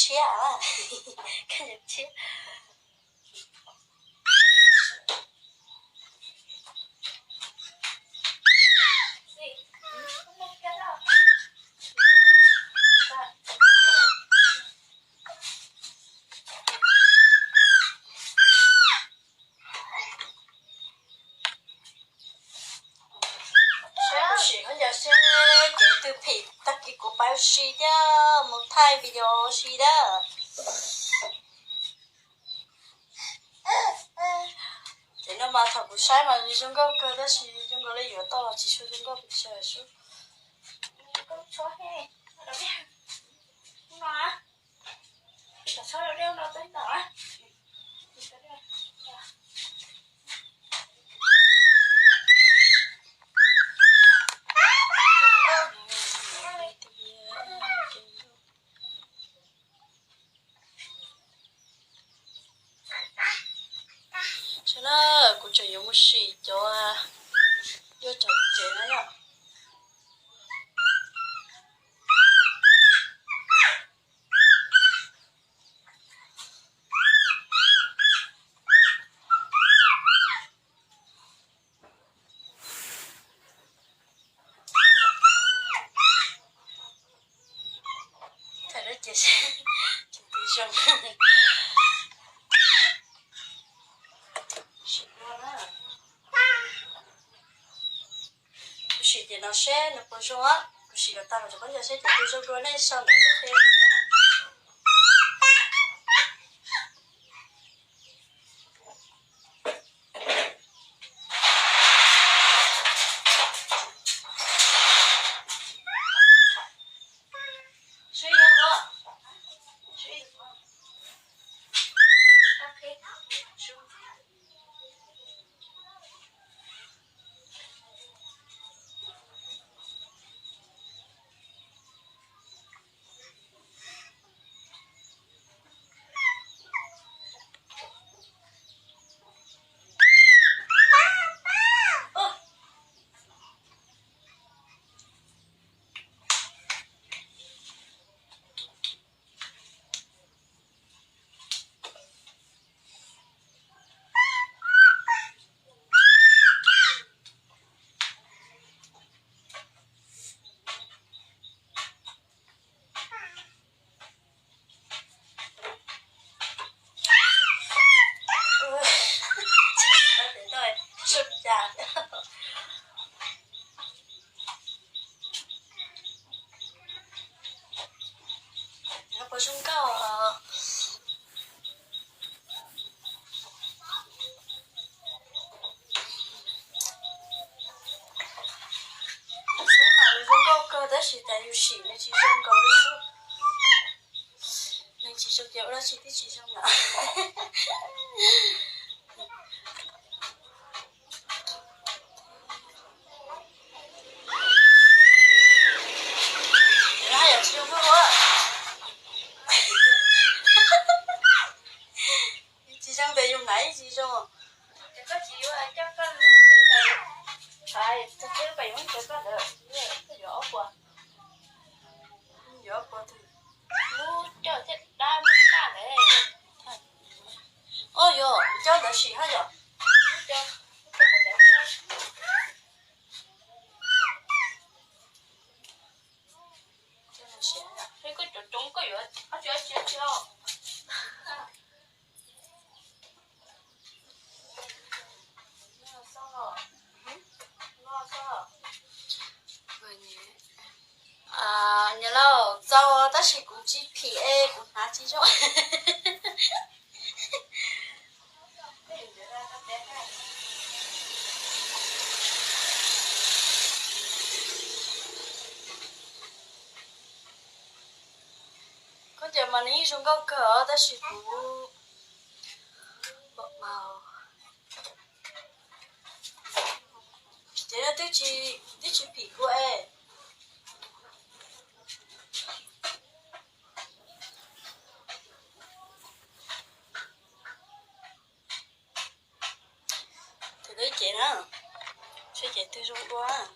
chia à cái gì chia từ phỉ tất cả của bao xí đó một thay video xí đó thế nó mà thật sai mà chúng có cơ đó xí chúng có lấy to là chỉ số chúng có bị sợ số có số he đâu biết không nói là số đâu đeo nó tới đó cho nó cũng chỉ dùng một xí cho vô chọn chế nó nhở thật rất chế chúng tôi dùng chỉ để nó sẽ nó bớt xuống á, chỉ là ta phải cho con giờ sẽ để tôi cho con này sau này có thể suy yếu nữa, suy xuống cao mà mình không có cơ đó chỉ tại yêu xỉ nên chỉ trong cầu đi xuống nên chỉ trong kiểu đó chỉ trong nào nãy gì rồi có chịu chắc có để tay phải chắc cái bày muốn cho có được cái vỏ qua thì nó cho thế đa mấy ta này ôi yo cho đỡ xì hả yo cho nó xì cái chỗ trống có vỏ nó cho nhớ lâu cho ta chỉ cũng chỉ PA cũng há chỉ cho có giờ mà ní chúng có cỡ ta chỉ cũng bột màu thế là tôi chỉ phỉ của em lấy chị đó sẽ chị tôi dùng quá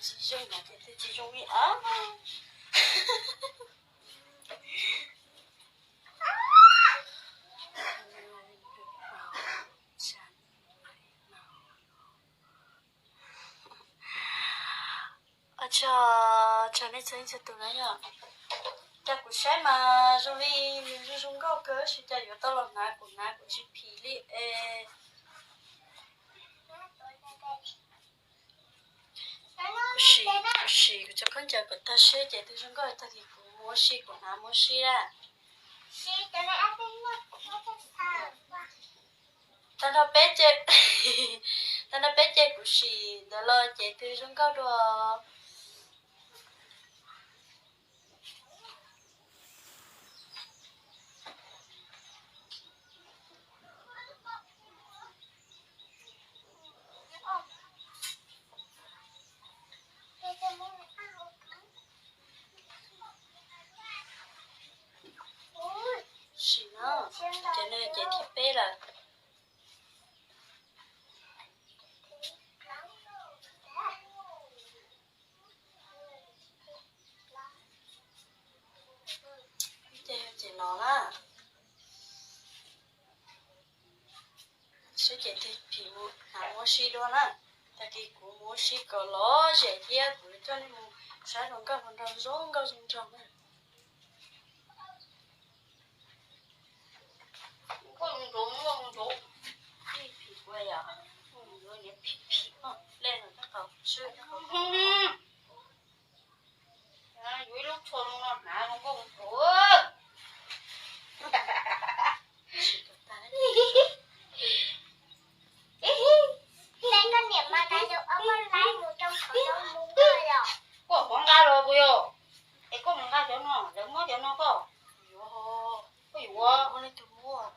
chỉ dùng mà thì chỉ dùng đi á cho nên chơi cho tụi nó nhở chắc cũng sẽ mà rồi mình dùng gạo cỡ chỉ cho yếu tao làm nãy cũng chỉ phí li cũng cho con chơi của ta sẽ chạy từ dùng gạo ta thì cũng mua xí của nó mua xí ra ta nó bé chơi ta nó bé chơi cũng xí đó là chạy từ dùng gạo đó xí nó cho nên chạy thì bé là chạy nó là sẽ chạy thì phí mua mua xí đó nè tại vì cũng mua xí có ló dễ dễ của cho nên mua sai đồng các phần trăm giống các phần trăm này con đúng phí quay à rồi nhé phí lên rồi các cậu chơi các cậu dưới lúc chôn nó nã nó có một lên con điểm mà đã được ông con lái một trong khỏi đâu muốn rồi rồi. Có con gà rồi bùi ồ. Ê có con gà cho nó, đừng mua cho nó có. Có gì quá, con lên tôi mua.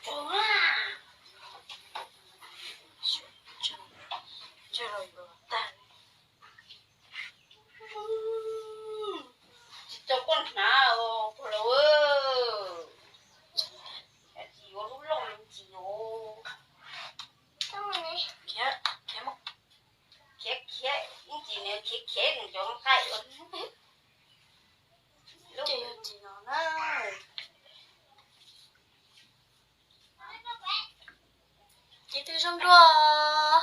Trời à. Trời rồi rồi ta. Cho con nào, con đâu ơi. Chị có lúc lòng làm chị ồ. Xong rồi này. Khẽ một. Khẽ, những chị này khẽ cũng cho nó tay ơn. Lúc chị nó đó. Chị tư xong rồi.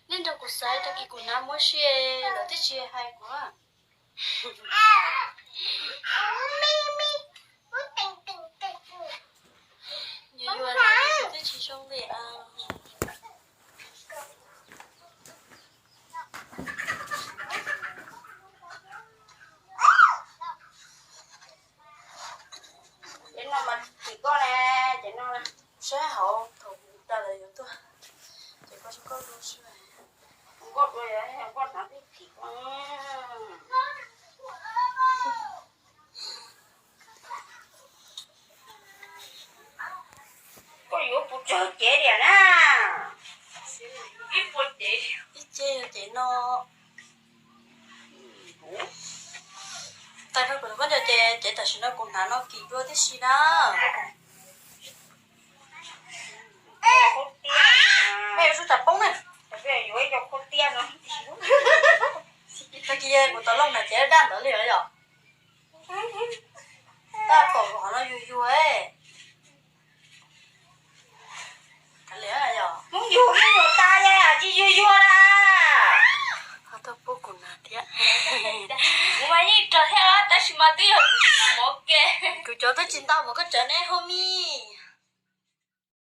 Nên đâu có sai ta kỳ của nam mua xe là thích xe hay quá. Như vừa là thích chị xong rồi à. Đến nó mà chỉ có nè, chỉ nó sẽ hậu thủ ta là yếu tôi. Chỉ có luôn xe. Không có rồi đấy, không có thằng thì có. Có yếu phụ trợ chế đẻ nè. Ít phụ chế. Ít chế chế nó. Tại nó cũng có cho chế tại sao nó cũng thả nó kỳ vô thế gì đó. Mẹ rút chặt bóng này. Bây giờ dưới cho con tiên nó thiếu. Cái kia của tao lông này chế đan đỡ liền rồi. Ta tổ của nó vui vui ấy. Cái lẽ là giờ. Muốn vui với ta nha, chỉ vui vui ra. Họ tao bố cùng là thế. Mà như trời theo ta chỉ mà tiêu một kê. Cứ cho tới chín tao một cái trận này homie.